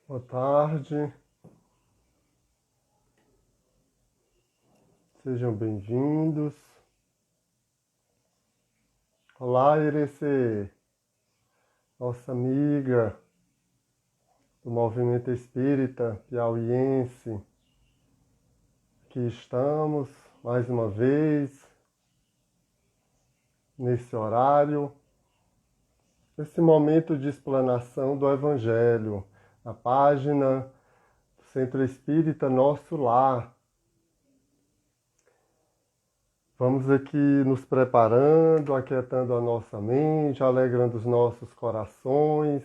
Boa tarde, sejam bem-vindos. Olá, Irecê, nossa amiga do Movimento Espírita Piauiense. Aqui estamos, mais uma vez, nesse horário, nesse momento de explanação do Evangelho, na página do Centro Espírita Nosso Lar. Vamos aqui nos preparando, aquietando a nossa mente, alegrando os nossos corações,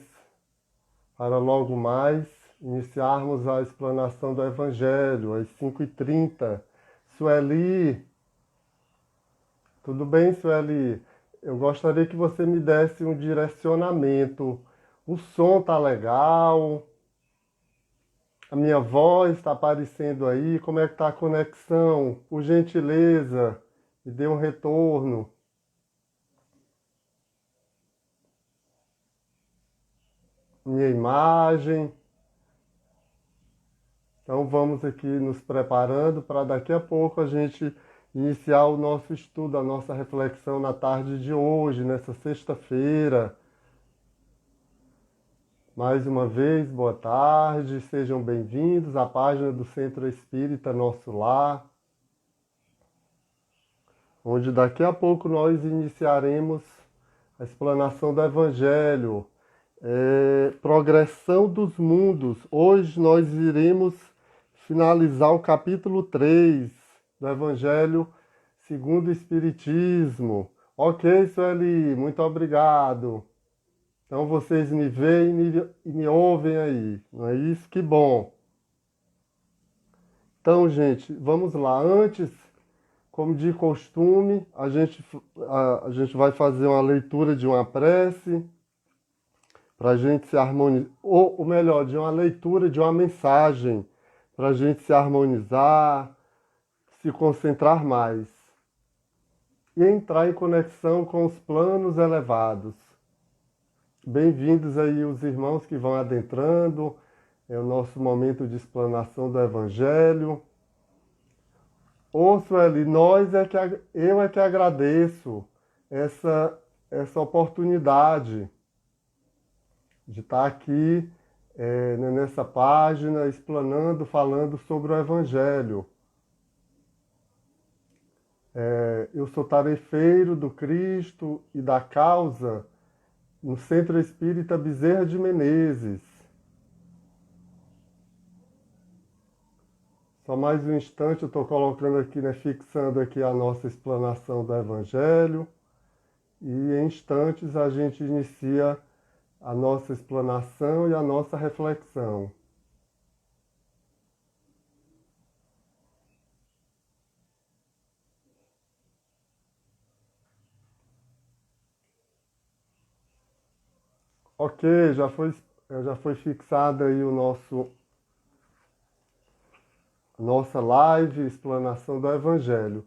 para logo mais iniciarmos a explanação do Evangelho, às 5h30. Sueli, tudo bem, Sueli? Eu gostaria que você me desse um direcionamento. O som tá legal? A minha voz está aparecendo aí? Como é que tá a conexão? Por gentileza, me dê um retorno. Minha imagem. Então vamos aqui nos preparando para daqui a pouco a gente iniciar o nosso estudo, a nossa reflexão na tarde de hoje, nessa sexta-feira. Mais uma vez, boa tarde, sejam bem-vindos à página do Centro Espírita Nosso Lar, onde daqui a pouco nós iniciaremos a explanação do Evangelho, Progressão dos Mundos. Hoje nós iremos finalizar o capítulo 3 do Evangelho segundo o Espiritismo. Ok, Sueli, muito obrigado. Então vocês me veem e me ouvem aí, não é isso? Que bom. Então, gente, vamos lá. Antes, como de costume, a gente vai fazer uma leitura de uma prece para a gente se harmonizar, ou melhor, de uma leitura de uma mensagem, para a gente se harmonizar, se concentrar mais e entrar em conexão com os planos elevados. Bem-vindos aí os irmãos que vão adentrando, é o nosso momento de explanação do Evangelho. Ô, Sueli, eu é que agradeço essa oportunidade de estar aqui nessa página, explanando, falando sobre o Evangelho. Eu sou tarefeiro do Cristo e da causa no Centro Espírita Bezerra de Menezes. Só mais um instante, eu estou colocando aqui, fixando aqui a nossa explanação do Evangelho. E em instantes a gente inicia a nossa explanação e a nossa reflexão. Ok, já foi fixada aí nossa live, explanação do Evangelho.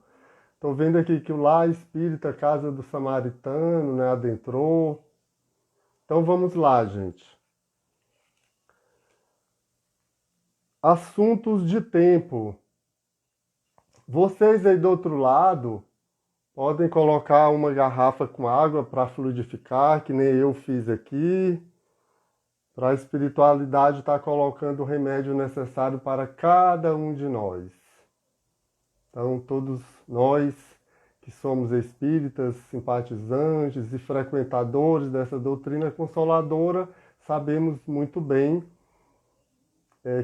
Estou vendo aqui que o Lar Espírita Casa do Samaritano, adentrou. Então vamos lá, gente. Assuntos de tempo. Vocês aí do outro lado podem colocar uma garrafa com água para fluidificar, que nem eu fiz aqui. Para a espiritualidade estar colocando o remédio necessário para cada um de nós. Então, todos nós que somos espíritas, simpatizantes e frequentadores dessa doutrina consoladora, sabemos muito bem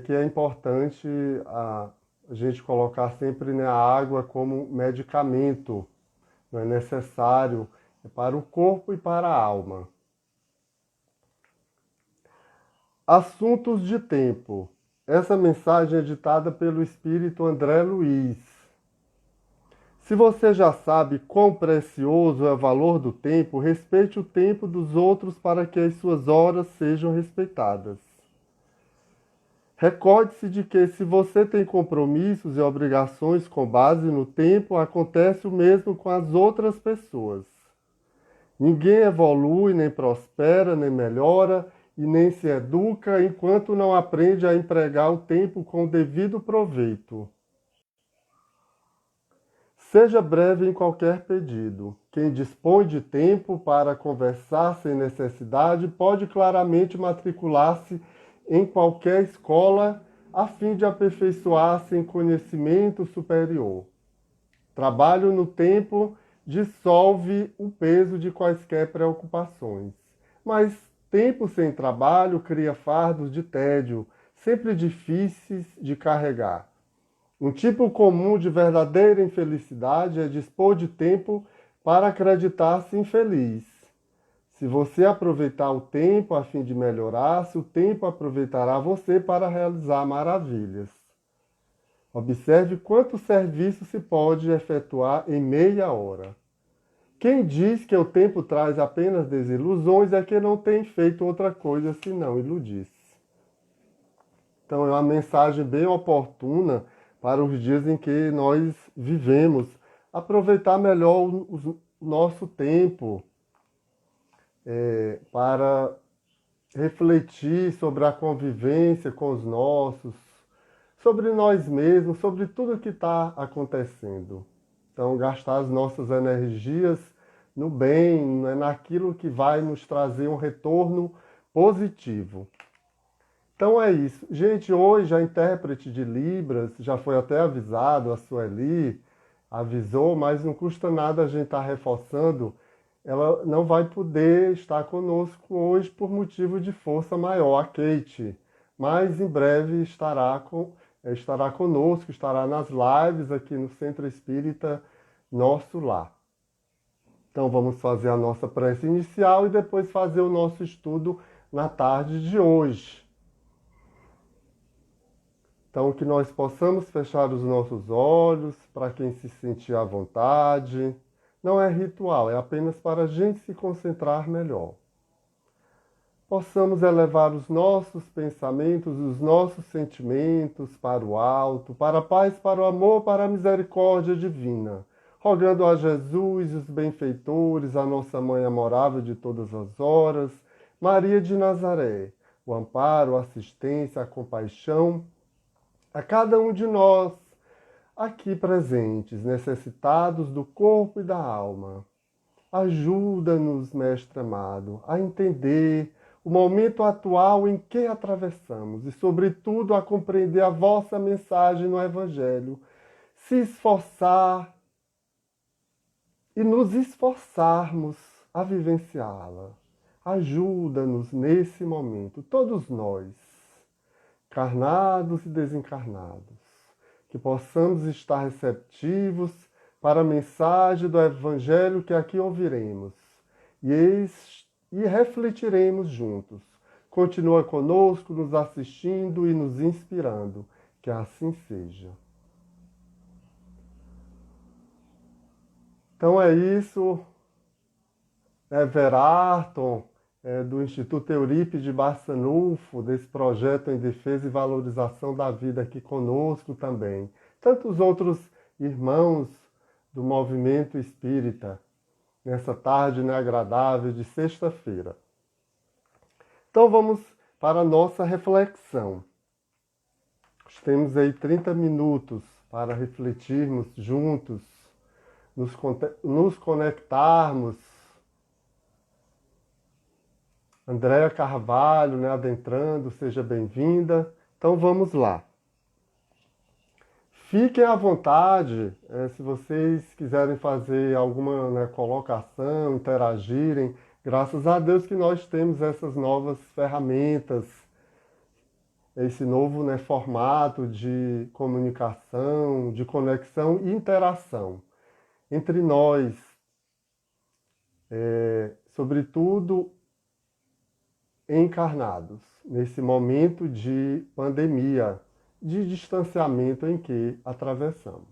que é importante a gente colocar sempre a água como medicamento, não é necessário para o corpo e para a alma. Assuntos de tempo. Essa mensagem é ditada pelo Espírito André Luiz. Se você já sabe quão precioso é o valor do tempo, respeite o tempo dos outros para que as suas horas sejam respeitadas. Recorde-se de que se você tem compromissos e obrigações com base no tempo, acontece o mesmo com as outras pessoas. Ninguém evolui, nem prospera, nem melhora, e nem se educa enquanto não aprende a empregar o tempo com o devido proveito. Seja breve em qualquer pedido. Quem dispõe de tempo para conversar sem necessidade pode claramente matricular-se em qualquer escola a fim de aperfeiçoar-se em conhecimento superior. Trabalho no tempo dissolve o peso de quaisquer preocupações, mas tempo sem trabalho cria fardos de tédio, sempre difíceis de carregar. Um tipo comum de verdadeira infelicidade é dispor de tempo para acreditar-se infeliz. Se você aproveitar o tempo a fim de melhorar-se, o tempo aproveitará você para realizar maravilhas. Observe quanto serviço se pode efetuar em meia hora. Quem diz que o tempo traz apenas desilusões é que não tem feito outra coisa senão iludir-se. Então é uma mensagem bem oportuna para os dias em que nós vivemos. Aproveitar melhor o nosso tempo para refletir sobre a convivência com os nossos, sobre nós mesmos, sobre tudo que está acontecendo. Então, gastar as nossas energias no bem, naquilo que vai nos trazer um retorno positivo. Então é isso. Gente, hoje a intérprete de Libras já foi até avisado, a Sueli avisou, mas não custa nada a gente estar reforçando. Ela não vai poder estar conosco hoje por motivo de força maior, a Kate. Mas em breve estará conosco, estará nas lives aqui no Centro Espírita Nosso Lar. Então vamos fazer a nossa prece inicial e depois fazer o nosso estudo na tarde de hoje. Então, que nós possamos fechar os nossos olhos para quem se sentir à vontade. Não é ritual, é apenas para a gente se concentrar melhor. Possamos elevar os nossos pensamentos, os nossos sentimentos para o alto, para a paz, para o amor, para a misericórdia divina, rogando a Jesus, os benfeitores, a nossa Mãe amorável de todas as horas, Maria de Nazaré, o amparo, a assistência, a compaixão, a cada um de nós aqui presentes, necessitados do corpo e da alma. Ajuda-nos, Mestre amado, a entender o momento atual em que atravessamos e, sobretudo, a compreender a vossa mensagem no Evangelho, se esforçar e nos esforçarmos a vivenciá-la. Ajuda-nos nesse momento, todos nós, encarnados e desencarnados, que possamos estar receptivos para a mensagem do Evangelho que aqui ouviremos e refletiremos juntos. Continua conosco, nos assistindo e nos inspirando. Que assim seja. Então é isso. Everarton, do Instituto Eurípides de Barçanufo, desse projeto em defesa e valorização da vida aqui conosco também. Tantos outros irmãos do movimento espírita, nessa tarde agradável de sexta-feira. Então vamos para a nossa reflexão. Temos aí 30 minutos para refletirmos juntos, nos conectarmos. Andréa Carvalho, adentrando, seja bem-vinda. Então vamos lá. Fiquem à vontade, se vocês quiserem fazer alguma colocação, interagirem. Graças a Deus que nós temos essas novas ferramentas, esse novo formato de comunicação, de conexão e interação entre nós, sobretudo encarnados, nesse momento de pandemia, de distanciamento em que atravessamos.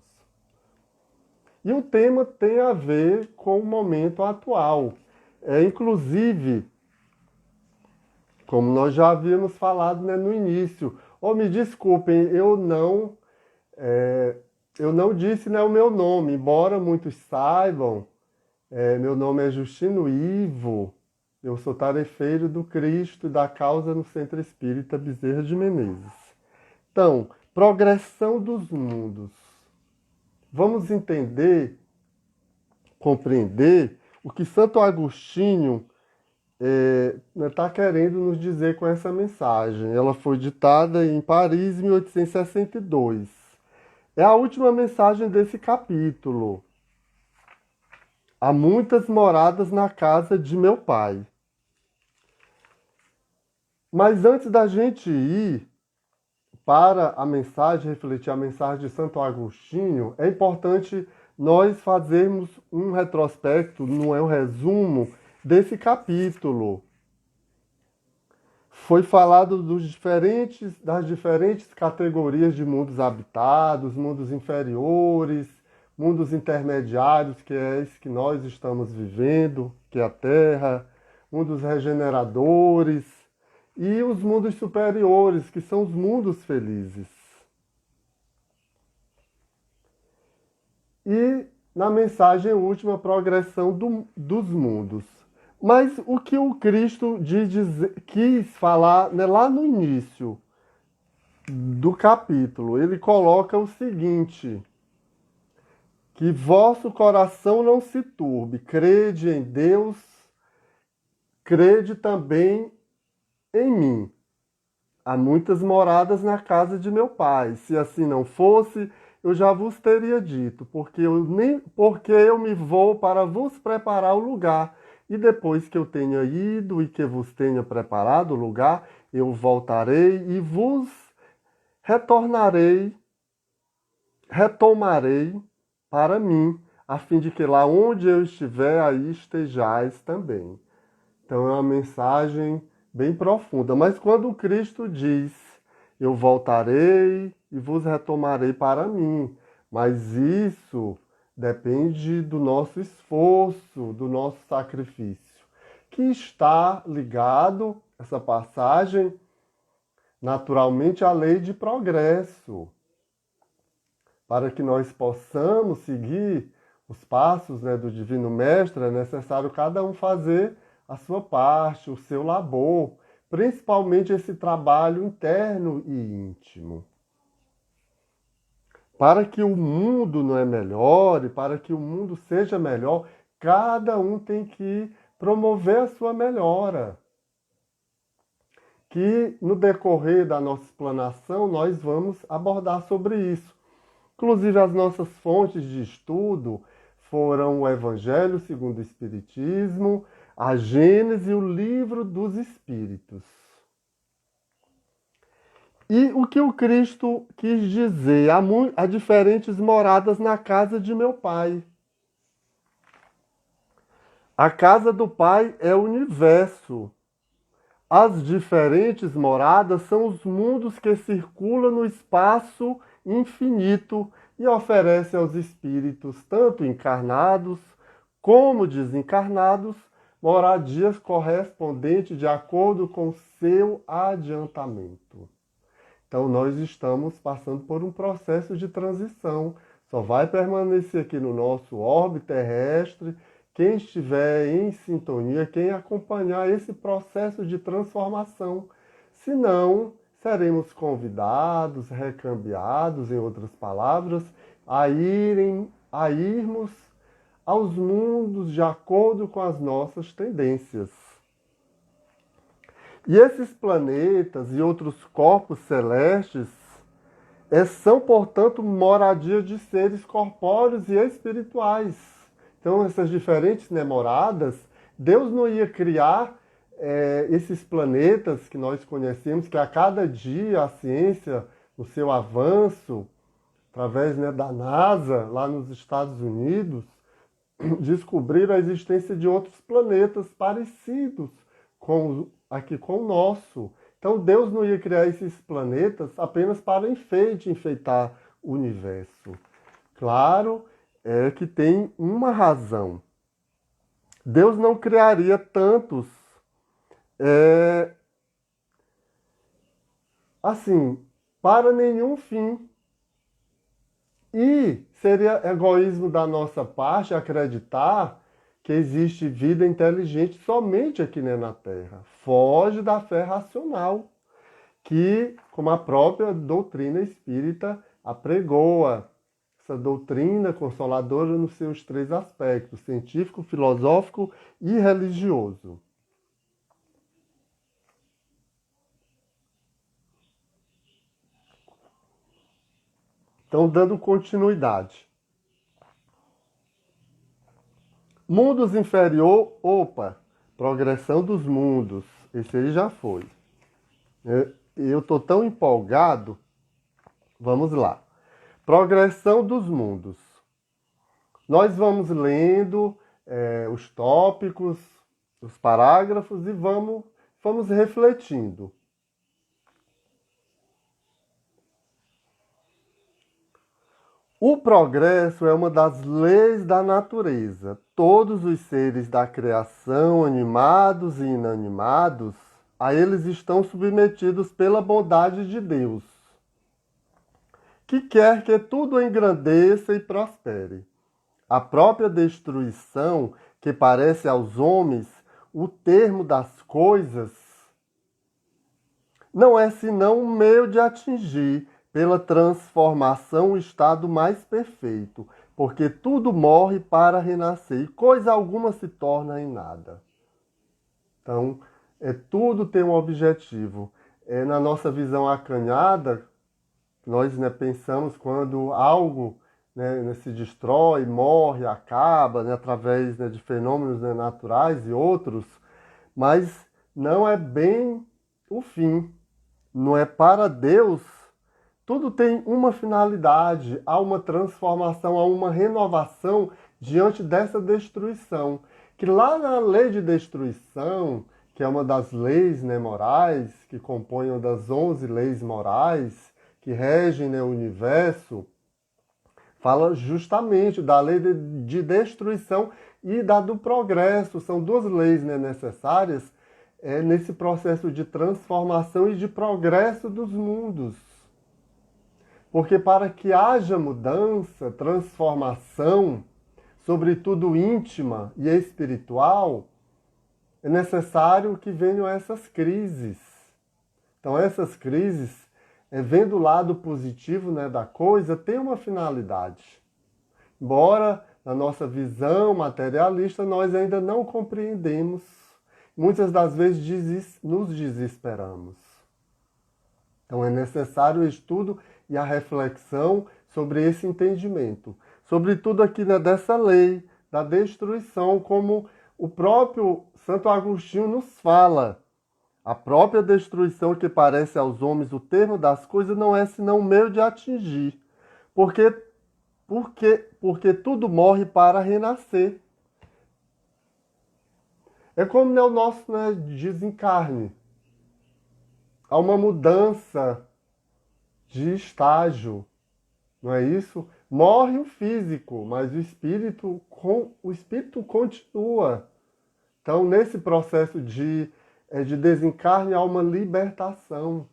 E o tema tem a ver com o momento atual. Inclusive, como nós já havíamos falado no início, me desculpem, eu não disse o meu nome, embora muitos saibam, meu nome é Justino Ivo, Eu sou tarefeiro do Cristo e da causa no Centro Espírita Bezerra de Menezes. Então, progressão dos mundos. Vamos entender, compreender o que Santo Agostinho está querendo nos dizer com essa mensagem. Ela foi ditada em Paris em 1862. É a última mensagem desse capítulo. Há muitas moradas na casa de meu pai. Mas antes da gente ir para a mensagem, refletir a mensagem de Santo Agostinho, é importante nós fazermos um retrospecto, não é um resumo, desse capítulo. Foi falado das diferentes categorias de mundos habitados, mundos inferiores, mundos intermediários, que é esse que nós estamos vivendo, que é a Terra, mundos regeneradores, e os mundos superiores, que são os mundos felizes. E na mensagem última, progressão dos mundos. Mas o que o Cristo quis falar, né, lá no início do capítulo, ele coloca o seguinte: que vosso coração não se turbe, crede em Deus, crede também em mim. Há muitas moradas na casa de meu pai. Se assim não fosse, eu já vos teria dito, porque eu me vou para vos preparar o lugar. E depois que eu tenha ido e que vos tenha preparado o lugar, eu voltarei e vos retomarei para mim, a fim de que lá onde eu estiver, aí estejais também. Então é uma mensagem bem profunda. Mas quando Cristo diz, eu voltarei e vos retomarei para mim, mas isso depende do nosso esforço, do nosso sacrifício, que está ligado, essa passagem, naturalmente à lei de progresso. Para que nós possamos seguir os passos, né, do Divino Mestre, é necessário cada um fazer a sua parte, o seu labor, principalmente esse trabalho interno e íntimo. Para que o mundo não é melhor e para que o mundo seja melhor, cada um tem que promover a sua melhora. Que no decorrer da nossa explanação nós vamos abordar sobre isso. Inclusive as nossas fontes de estudo foram o Evangelho segundo o Espiritismo, a Gênese e o Livro dos Espíritos. E o que o Cristo quis dizer? Há diferentes moradas na casa de meu Pai. A casa do Pai é o universo. As diferentes moradas são os mundos que circulam no espaço infinito e oferecem aos espíritos, tanto encarnados como desencarnados, moradias correspondentes de acordo com seu adiantamento. Então, nós estamos passando por um processo de transição. Só vai permanecer aqui no nosso orbe terrestre quem estiver em sintonia, quem acompanhar esse processo de transformação. Senão, seremos convidados, recambiados, em outras palavras, a irmos aos mundos de acordo com as nossas tendências. E esses planetas e outros corpos celestes são, portanto, moradia de seres corpóreos e espirituais. Então, essas diferentes moradas, Deus não ia criar esses planetas que nós conhecemos, que a cada dia a ciência, no seu avanço, através da NASA, lá nos Estados Unidos, descobriram a existência de outros planetas parecidos aqui com o nosso. Então Deus não ia criar esses planetas apenas para enfeitar o universo. Claro que tem uma razão. Deus não criaria tantos assim, para nenhum fim. E seria egoísmo da nossa parte acreditar que existe vida inteligente somente aqui, né, na Terra. Foge da fé racional, que, como a própria doutrina espírita apregoa, essa doutrina consoladora nos seus três aspectos, científico, filosófico e religioso. Então, dando continuidade. Mundos inferior, progressão dos mundos. Esse aí já foi. Eu estou tão empolgado. Vamos lá. Progressão dos mundos. Nós vamos lendo os tópicos, os parágrafos e vamos refletindo. O progresso é uma das leis da natureza. Todos os seres da criação, animados e inanimados, a eles estão submetidos pela bondade de Deus, que quer que tudo engrandeça e prospere. A própria destruição, que parece aos homens o termo das coisas, não é senão um meio de atingir pela transformação o estado mais perfeito, porque tudo morre para renascer e coisa alguma se torna em nada. Então, tudo tem um objetivo. Na nossa visão acanhada, nós pensamos quando algo se destrói, morre, acaba, através de fenômenos naturais e outros, mas não é bem o fim. Não é para Deus. Tudo tem uma finalidade, há uma transformação, há uma renovação diante dessa destruição. Que lá na lei de destruição, que é uma das leis morais, que compõem uma das 11 leis morais que regem o universo, fala justamente da lei de destruição e da do progresso. São duas leis necessárias nesse processo de transformação e de progresso dos mundos. Porque para que haja mudança, transformação, sobretudo íntima e espiritual, é necessário que venham essas crises. Então essas crises, vendo o lado positivo da coisa, tem uma finalidade. Embora na nossa visão materialista nós ainda não compreendemos, muitas das vezes nos desesperamos. Então é necessário o estudo e a reflexão sobre esse entendimento. Sobretudo aqui dessa lei da destruição, como o próprio Santo Agostinho nos fala. A própria destruição que parece aos homens o termo das coisas não é senão um meio de atingir. Porque tudo morre para renascer. É como o nosso desencarne. Há uma mudança de estágio, não é isso? Morre o físico, mas o espírito continua. Então, nesse processo de desencarne, há uma libertação.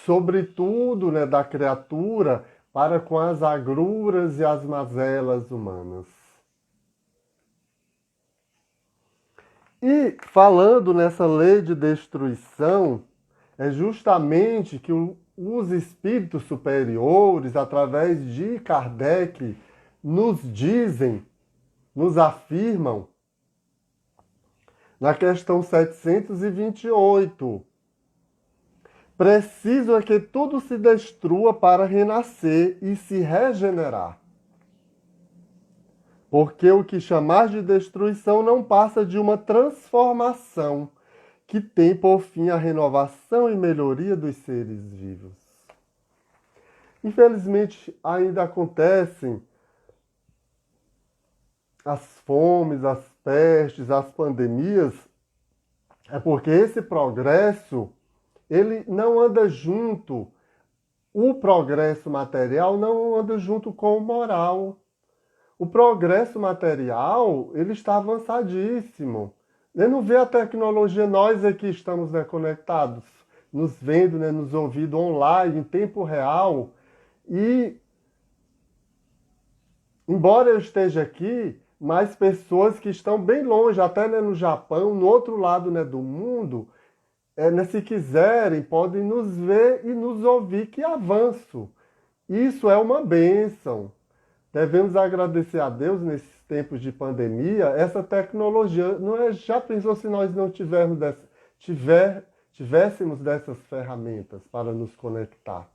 Sobretudo da criatura para com as agruras e as mazelas humanas. E falando nessa lei de destruição, é justamente que os espíritos superiores, através de Kardec, nos dizem, nos afirmam, na questão 728, preciso é que tudo se destrua para renascer e se regenerar. Porque o que chamar de destruição não passa de uma transformação que tem por fim a renovação e melhoria dos seres vivos. Infelizmente, ainda acontecem as fomes, as pestes, as pandemias, é porque esse progresso, ele não anda junto, o progresso material não anda junto com o moral. O progresso material, ele está avançadíssimo. Ele não vê a tecnologia, nós aqui estamos conectados, nos vendo, nos ouvindo online, em tempo real. E embora eu esteja aqui, mais pessoas que estão bem longe, até né, no Japão, no outro lado né, do mundo, né, se quiserem, podem nos ver e nos ouvir. Que avanço! Isso é uma bênção. Devemos agradecer a Deus nesses tempos de pandemia, essa tecnologia. Não é, já pensou se nós não tivéssemos dessas ferramentas para nos conectar?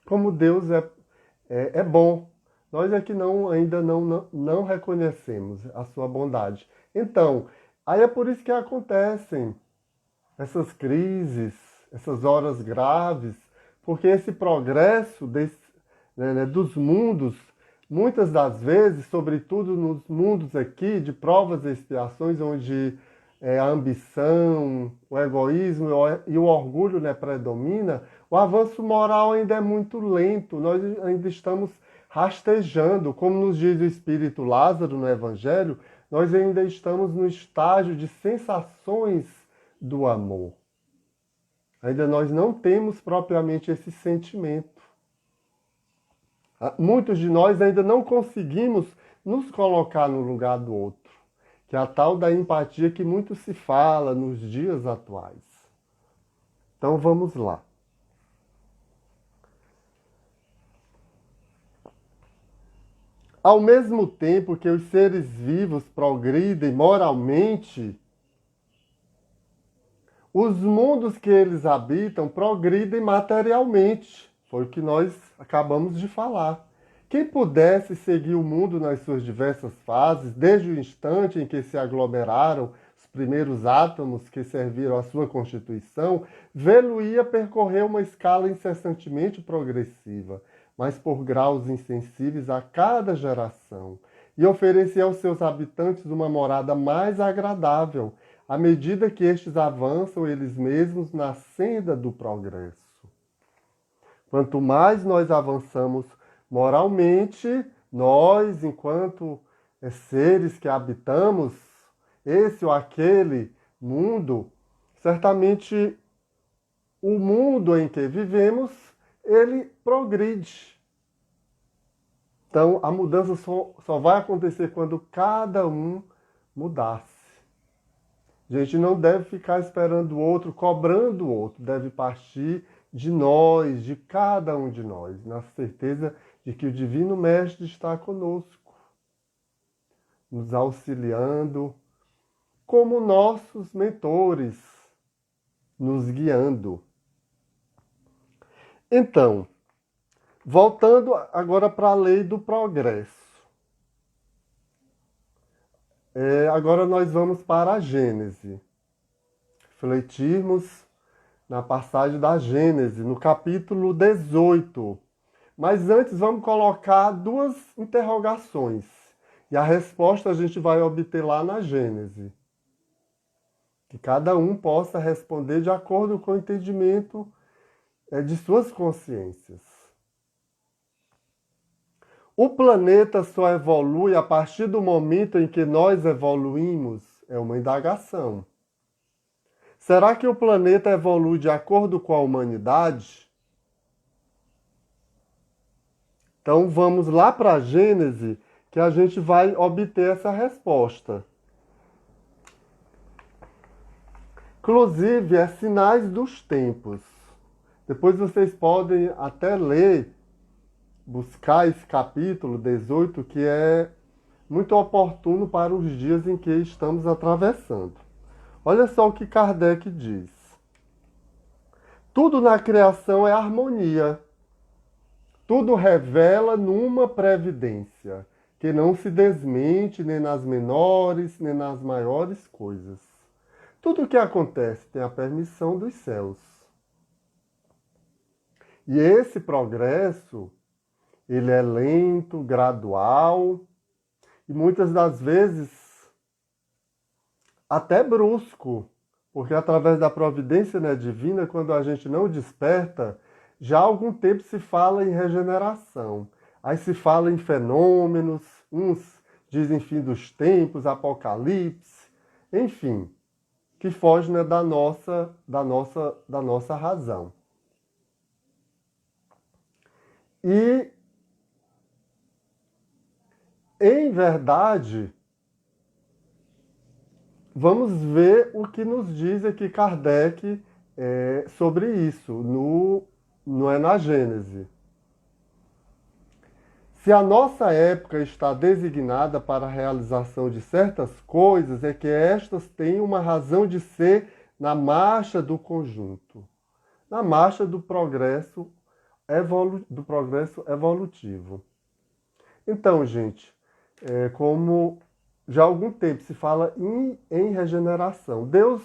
Como Deus é bom. Nós é que ainda não reconhecemos a sua bondade. Então, aí é por isso que acontecem essas crises, essas horas graves, porque esse progresso dos mundos, muitas das vezes, sobretudo nos mundos aqui de provas e expiações, onde a ambição, o egoísmo e o orgulho né, predomina, o avanço moral ainda é muito lento, nós ainda estamos rastejando, como nos diz o Espírito Lázaro no Evangelho, nós ainda estamos no estágio de sensações do amor. Ainda nós não temos propriamente esse sentimento. Muitos de nós ainda não conseguimos nos colocar no lugar do outro, que é a tal da empatia que muito se fala nos dias atuais. Então vamos lá. Ao mesmo tempo que os seres vivos progridem moralmente, os mundos que eles habitam progridem materialmente. Foi o que nós acabamos de falar. Quem pudesse seguir o mundo nas suas diversas fases, desde o instante em que se aglomeraram os primeiros átomos que serviram à sua constituição, vê-lo-ia percorrer uma escala incessantemente progressiva, mas por graus insensíveis a cada geração, e oferecer aos seus habitantes uma morada mais agradável, à medida que estes avançam eles mesmos na senda do progresso. Quanto mais nós avançamos moralmente, nós, enquanto seres que habitamos esse ou aquele mundo, certamente o mundo em que vivemos, ele progride. Então, a mudança só vai acontecer quando cada um mudar-se. A gente não deve ficar esperando o outro, cobrando o outro. Deve partir de nós, de cada um de nós, na certeza de que o Divino Mestre está conosco, nos auxiliando, como nossos mentores, nos guiando. Então, voltando agora para a lei do progresso. Agora nós vamos para a Gênese. Refletirmos na passagem da Gênese, no capítulo 18. Mas antes vamos colocar duas interrogações. E a resposta a gente vai obter lá na Gênese. Que cada um possa responder de acordo com o entendimento de suas consciências. O planeta só evolui a partir do momento em que nós evoluímos? É uma indagação. Será que o planeta evolui de acordo com a humanidade? Então vamos lá para a Gênese, que a gente vai obter essa resposta. Inclusive, é Sinais dos Tempos. Depois vocês podem até ler, buscar esse capítulo 18, que é muito oportuno para os dias em que estamos atravessando. Olha só o que Kardec diz. Tudo na criação é harmonia. Tudo revela numa previdência, que não se desmente nem nas menores, nem nas maiores coisas. Tudo o que acontece tem a permissão dos céus. E esse progresso, ele é lento, gradual, e muitas das vezes até brusco, porque através da providência divina, quando a gente não desperta, já há algum tempo se fala em regeneração. Aí se fala em fenômenos, uns dizem fim dos tempos, apocalipse, enfim, que foge da nossa razão. E em verdade, vamos ver o que nos diz aqui Kardec sobre isso, na Gênese. Se a nossa época está designada para a realização de certas coisas, é que estas têm uma razão de ser na marcha do conjunto, na marcha do progresso, evolutivo. Então, gente, como já há algum tempo se fala em regeneração, Deus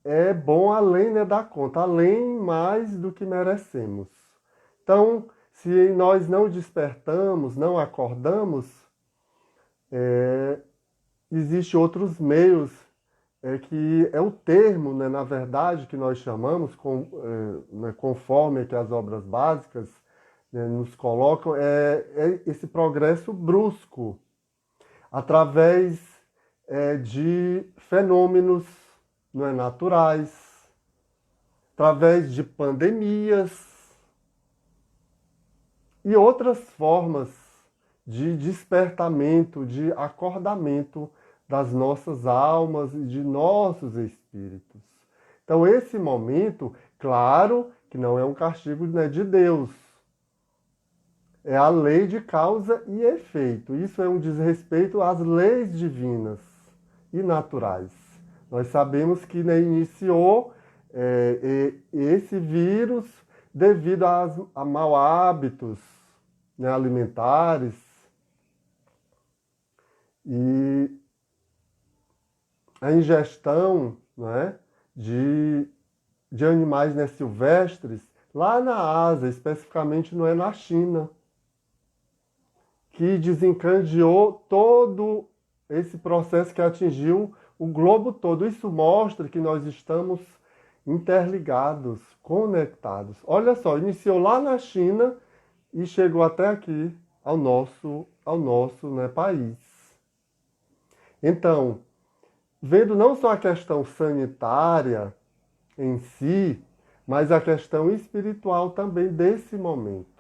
é bom além, né, da conta, além mais do que merecemos. Então, se nós não despertamos, não acordamos, existem outros meios, que é o termo, né, na verdade, que nós chamamos, conforme que as obras básicas, né, nos colocam, é esse progresso brusco, através de fenômenos, não é, naturais, através de pandemias e outras formas de despertamento, de acordamento das nossas almas e de nossos espíritos. Então, esse momento, claro que não é um castigo, né, de Deus, é a lei de causa e efeito. Isso é um desrespeito às leis divinas e naturais. Nós sabemos que, né, iniciou esse vírus devido a maus hábitos, né, alimentares e a ingestão, né, de animais, né, silvestres lá na Ásia, especificamente não é na China, que desencadeou todo esse processo que atingiu o globo todo. Isso mostra que nós estamos interligados, conectados. Olha só, iniciou lá na China e chegou até aqui, ao nosso, né, país. Então, vendo não só a questão sanitária em si, mas a questão espiritual também desse momento,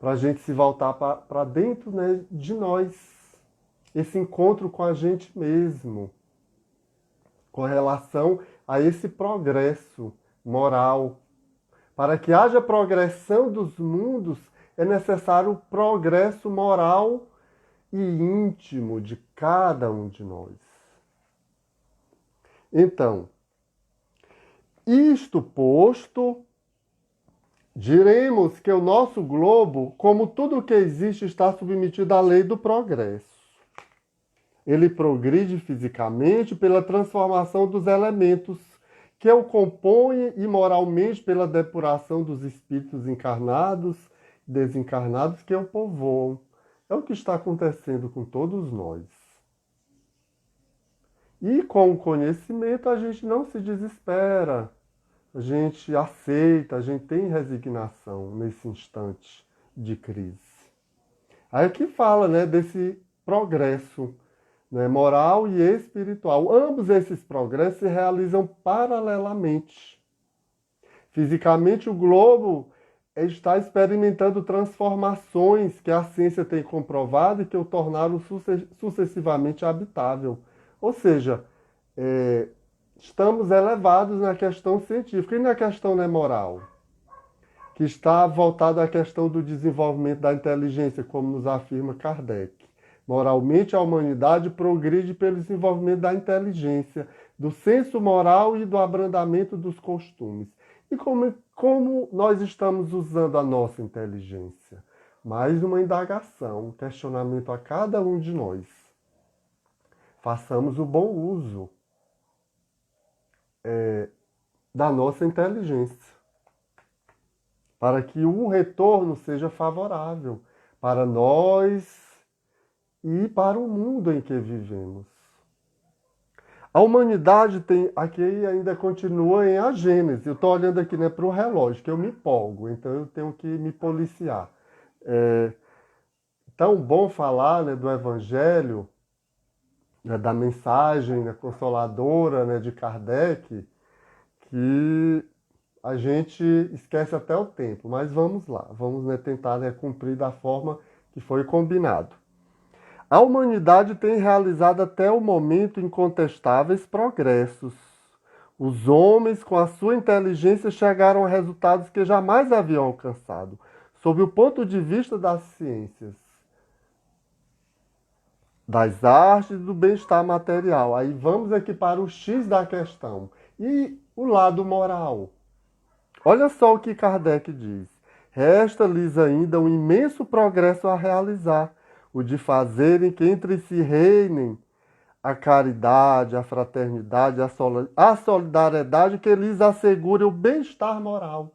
para a gente se voltar para dentro, né, de nós, esse encontro com a gente mesmo, com relação a esse progresso moral. Para que haja progressão dos mundos, é necessário o progresso moral e íntimo de cada um de nós. Então, isto posto, diremos que o nosso globo, como tudo o que existe, está submetido à lei do progresso. Ele progride fisicamente pela transformação dos elementos que o compõem e moralmente pela depuração dos espíritos encarnados e desencarnados que o povoam. É o que está acontecendo com todos nós. E com o conhecimento a gente não se desespera, a gente aceita, a gente tem resignação nesse instante de crise. Aí aqui fala, né, desse progresso, né, moral e espiritual. Ambos esses progressos se realizam paralelamente. Fisicamente, o globo está experimentando transformações que a ciência tem comprovado e que o tornaram sucessivamente habitável. Ou seja, estamos elevados na questão científica e na questão, né, moral, que está voltada à questão do desenvolvimento da inteligência, como nos afirma Kardec. Moralmente, a humanidade progride pelo desenvolvimento da inteligência, do senso moral e do abrandamento dos costumes. E como nós estamos usando a nossa inteligência? Mais uma indagação, um questionamento a cada um de nós. Façamos o bom uso da nossa inteligência, para que o retorno seja favorável para nós e para o mundo em que vivemos. A humanidade tem, aqui ainda continua em a Gênese. Eu estou olhando aqui, né, para o relógio, que eu me empolgo, então eu tenho que me policiar. Tão bom falar, né, do Evangelho, né, da mensagem, né, consoladora, né, de Kardec, que a gente esquece até o tempo. Mas vamos lá, vamos, né, tentar, né, cumprir da forma que foi combinado. A humanidade tem realizado até o momento incontestáveis progressos. Os homens, com a sua inteligência, chegaram a resultados que jamais haviam alcançado, sob o ponto de vista das ciências, das artes e do bem-estar material. Aí vamos aqui para o X da questão. E o lado moral? Olha só o que Kardec diz. Resta-lhes ainda um imenso progresso a realizar, o de fazerem que entre si reinem a caridade, a fraternidade, a solidariedade que lhes assegura o bem-estar moral.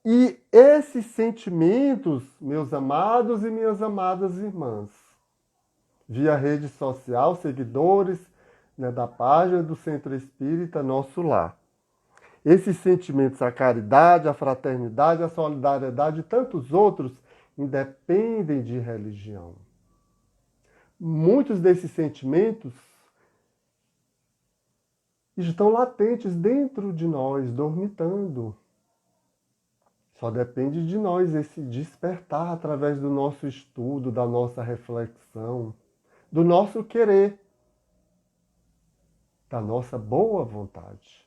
E esses sentimentos, meus amados e minhas amadas irmãs, via rede social, seguidores, né, da página do Centro Espírita Nosso Lar. Esses sentimentos, a caridade, a fraternidade, a solidariedade e tantos outros, independem de religião. Muitos desses sentimentos estão latentes dentro de nós, dormitando. Só depende de nós esse despertar através do nosso estudo, da nossa reflexão, do nosso querer, da nossa boa vontade.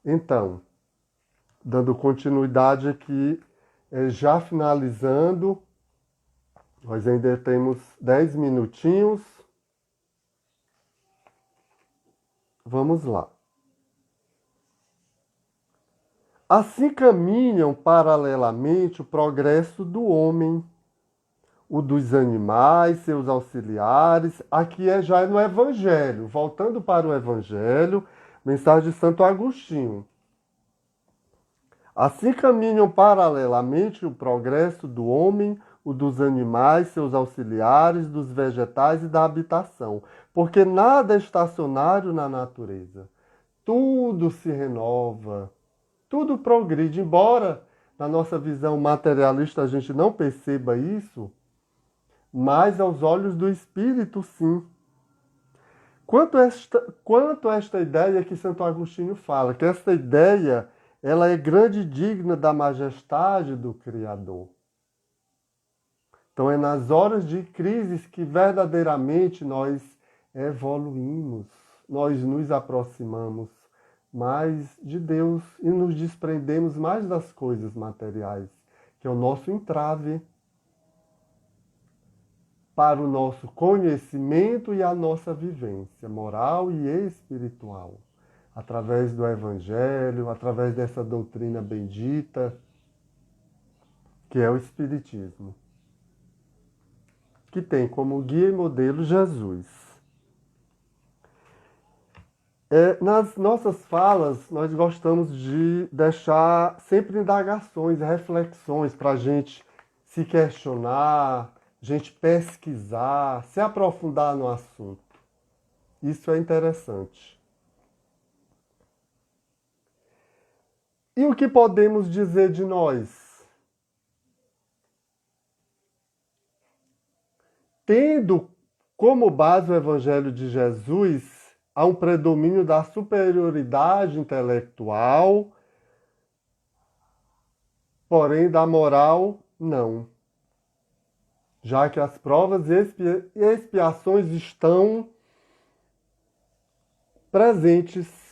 Então, dando continuidade aqui, já finalizando, nós ainda temos 10 minutinhos. Vamos lá. Assim caminham paralelamente o progresso do homem, o dos animais, seus auxiliares. Aqui já é no Evangelho. Voltando para o Evangelho, mensagem de Santo Agostinho. Assim caminham paralelamente o progresso do homem, o dos animais, seus auxiliares, dos vegetais e da habitação, porque nada é estacionário na natureza. Tudo se renova, tudo progride. Embora na nossa visão materialista a gente não perceba isso, mas aos olhos do Espírito, sim. Quanto a esta ideia que Santo Agostinho fala, que esta ideia ela é grande e digna da majestade do Criador. Então é nas horas de crises que verdadeiramente nós evoluímos, nós nos aproximamos mais de Deus e nos desprendemos mais das coisas materiais, que é o nosso entrave para o nosso conhecimento e a nossa vivência moral e espiritual, através do Evangelho, através dessa doutrina bendita, que é o Espiritismo, que tem como guia e modelo Jesus. Nas nossas falas, nós gostamos de deixar sempre indagações, reflexões para a gente se questionar, a gente pesquisar, se aprofundar no assunto. Isso é interessante. E o que podemos dizer de nós? Tendo como base o Evangelho de Jesus, há um predomínio da superioridade intelectual, porém da moral, não. Já que as provas e expiações estão presentes.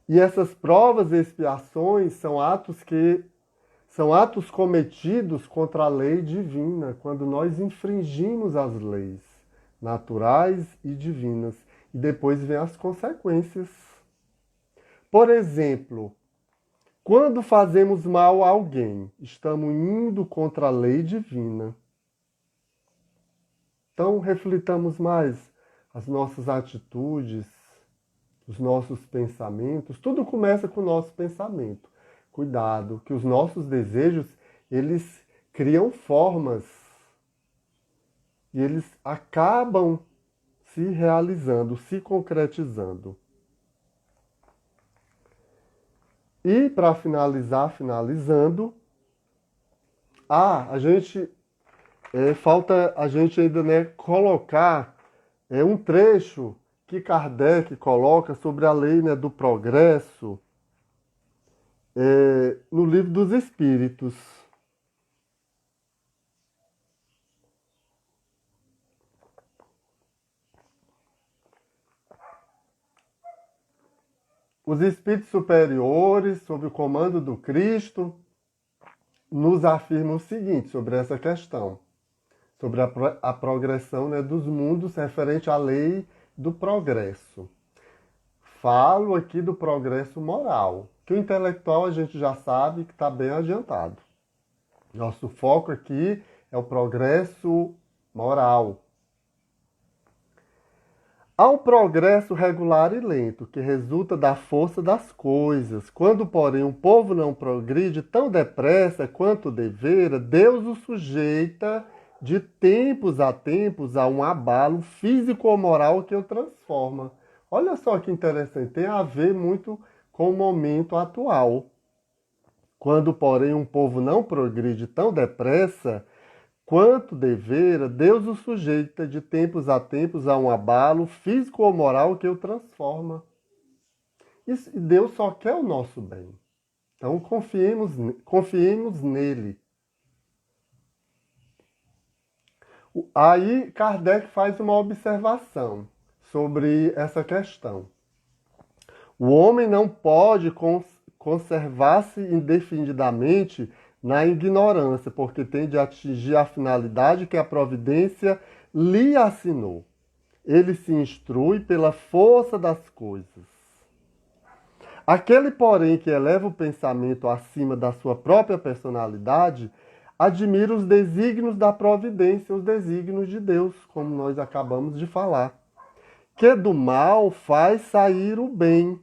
E essas provas e expiações são atos cometidos contra a lei divina, quando nós infringimos as leis naturais e divinas. E depois vem as consequências. Por exemplo, quando fazemos mal a alguém, estamos indo contra a lei divina. Então, reflitamos mais as nossas atitudes, os nossos pensamentos. Tudo começa com o nosso pensamento. Cuidado, que os nossos desejos, eles criam formas e eles acabam se realizando, se concretizando. E para finalizando, falta a gente ainda, né, colocar um trecho que Kardec coloca sobre a lei, né, do progresso no Livro dos Espíritos. Os espíritos superiores, sob o comando do Cristo, nos afirmam o seguinte sobre essa questão, sobre a progressão, né, dos mundos referente à lei do progresso. Falo aqui do progresso moral, que o intelectual a gente já sabe que está bem adiantado. Nosso foco aqui é o progresso moral. Há um progresso regular e lento, que resulta da força das coisas. Quando, porém, um povo não progride tão depressa quanto devera, Deus o sujeita de tempos a um abalo físico ou moral que o transforma. Olha só que interessante, tem a ver muito com o momento atual. Quando, porém, um povo não progride tão depressa quanto devera, Deus o sujeita de tempos a um abalo físico ou moral que o transforma. E Deus só quer o nosso bem. Então confiemos nele. Aí Kardec faz uma observação sobre essa questão. O homem não pode conservar-se indefinidamente na ignorância, porque tem de atingir a finalidade que a providência lhe assinou. Ele se instrui pela força das coisas. Aquele, porém, que eleva o pensamento acima da sua própria personalidade, admira os desígnios da providência, os desígnios de Deus, como nós acabamos de falar, que do mal faz sair o bem.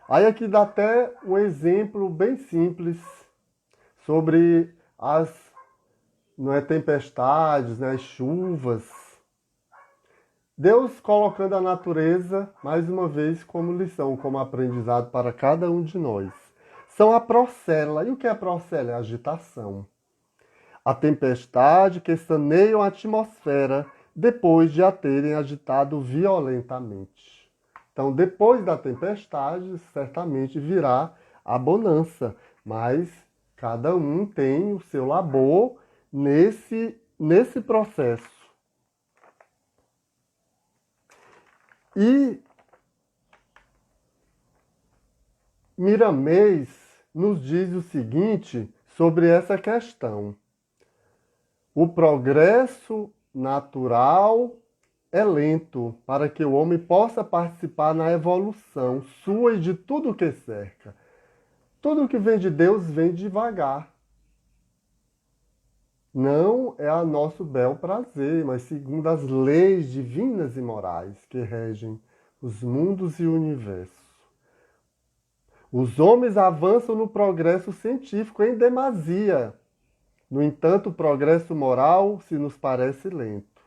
Aí aqui dá até um exemplo bem simples sobre as tempestades, as chuvas. Deus colocando a natureza, mais uma vez, como lição, como aprendizado para cada um de nós. São a procela. E o que é a procela? É a agitação. A tempestade que saneia a atmosfera depois de a terem agitado violentamente. Então, depois da tempestade, certamente virá a bonança. Mas cada um tem o seu labor nesse processo. E Miramês nos diz o seguinte sobre essa questão. O progresso natural é lento para que o homem possa participar na evolução sua e de tudo o que cerca. Tudo que vem de Deus vem devagar. Não é a nosso bel prazer, mas segundo as leis divinas e morais que regem os mundos e o universo. Os homens avançam no progresso científico em demasia. No entanto, o progresso moral se nos parece lento.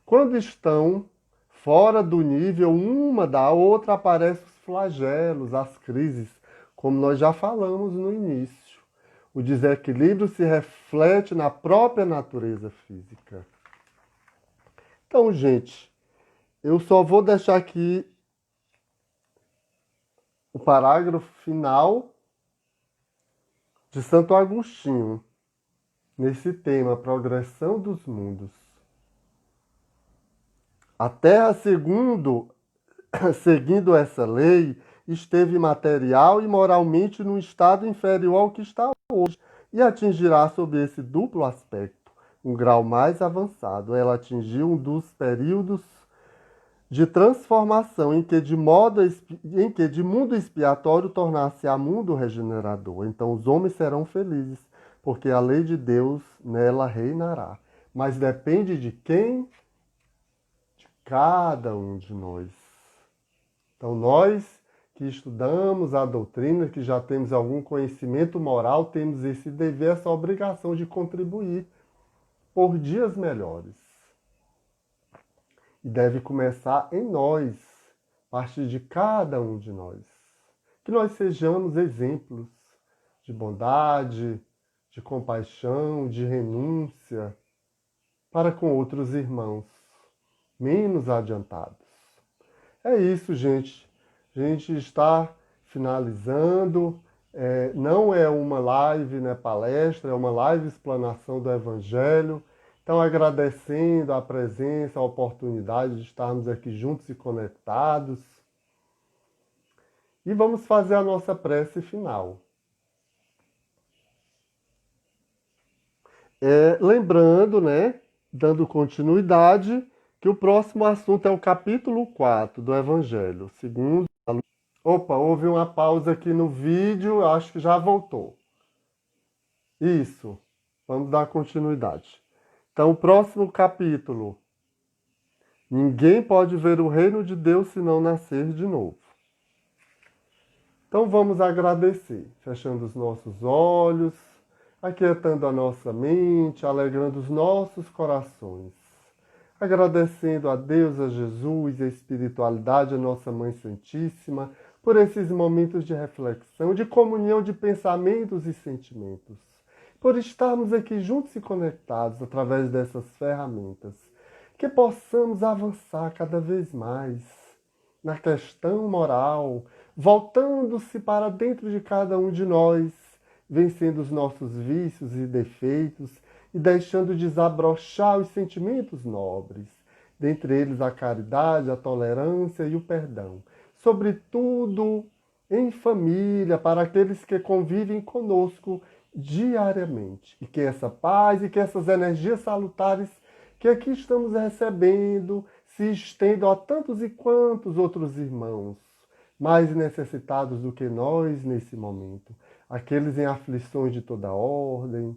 Quando estão fora do nível uma da outra, aparecem os flagelos, as crises, como nós já falamos no início. O desequilíbrio se reflete na própria natureza física. Então, gente, eu só vou deixar aqui o parágrafo final de Santo Agostinho, nesse tema, progressão dos mundos. A Terra, seguindo essa lei, esteve material e moralmente num estado inferior ao que está hoje e atingirá sob esse duplo aspecto um grau mais avançado. Ela atingiu um dos períodos de transformação em que de mundo expiatório tornar-se a mundo regenerador. Então os homens serão felizes, porque a lei de Deus nela reinará. Mas depende de quem? De cada um de nós. Então nós que estudamos a doutrina, que já temos algum conhecimento moral, temos esse dever, essa obrigação de contribuir por dias melhores. E deve começar em nós, a partir de cada um de nós. Que nós sejamos exemplos de bondade, de compaixão, de renúncia para com outros irmãos menos adiantados. É isso, gente. A gente está finalizando. Não é uma live, né, palestra, é uma live explanação do Evangelho. Então, agradecendo a presença, a oportunidade de estarmos aqui juntos e conectados. E vamos fazer a nossa prece final. Lembrando, né, dando continuidade, que o próximo assunto é o capítulo 4 do Evangelho, segundo a Lu... Opa, houve uma pausa aqui no vídeo, acho que já voltou. Isso, vamos dar continuidade. Então, o próximo capítulo. Ninguém pode ver o reino de Deus se não nascer de novo. Então vamos agradecer, fechando os nossos olhos, aquietando a nossa mente, alegrando os nossos corações. Agradecendo a Deus, a Jesus, a espiritualidade, a nossa Mãe Santíssima, por esses momentos de reflexão, de comunhão de pensamentos e sentimentos. Por estarmos aqui juntos e conectados através dessas ferramentas. Que possamos avançar cada vez mais na questão moral, voltando-se para dentro de cada um de nós, vencendo os nossos vícios e defeitos e deixando desabrochar os sentimentos nobres, dentre eles a caridade, a tolerância e o perdão. Sobretudo em família, para aqueles que convivem conosco diariamente. E que essa paz e que essas energias salutares que aqui estamos recebendo se estendam a tantos e quantos outros irmãos, mais necessitados do que nós nesse momento, aqueles em aflições de toda ordem,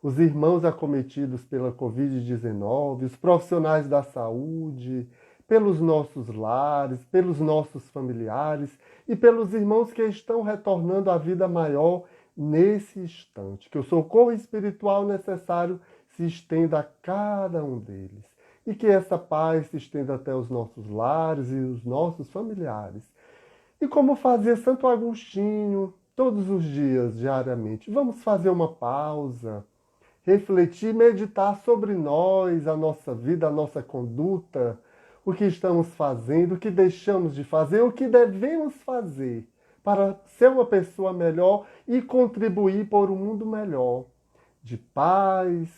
os irmãos acometidos pela Covid-19, os profissionais da saúde, pelos nossos lares, pelos nossos familiares e pelos irmãos que estão retornando à vida maior nesse instante. Que o socorro espiritual necessário se estenda a cada um deles. E que essa paz se estenda até os nossos lares e os nossos familiares. E como fazia Santo Agostinho todos os dias, diariamente, vamos fazer uma pausa, refletir, meditar sobre nós, a nossa vida, a nossa conduta, o que estamos fazendo, o que deixamos de fazer, o que devemos fazer para ser uma pessoa melhor e contribuir por um mundo melhor, de paz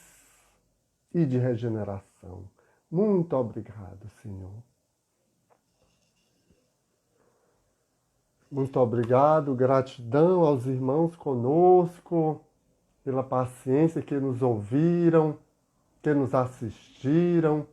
e de regeneração. Muito obrigado, Senhor. Muito obrigado, gratidão aos irmãos conosco, pela paciência que nos ouviram, que nos assistiram.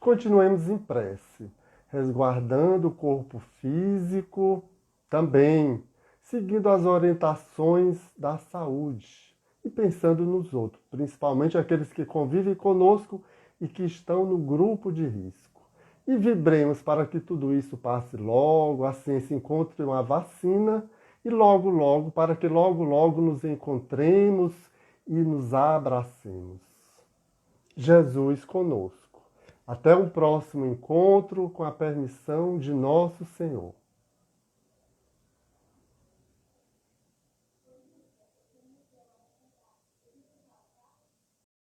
Continuemos em prece, resguardando o corpo físico, também seguindo as orientações da saúde e pensando nos outros, principalmente aqueles que convivem conosco e que estão no grupo de risco. E vibremos para que tudo isso passe logo, a ciência encontre uma vacina e logo, logo, para que logo, logo nos encontremos e nos abracemos. Jesus conosco. Até o próximo encontro, com a permissão de nosso Senhor.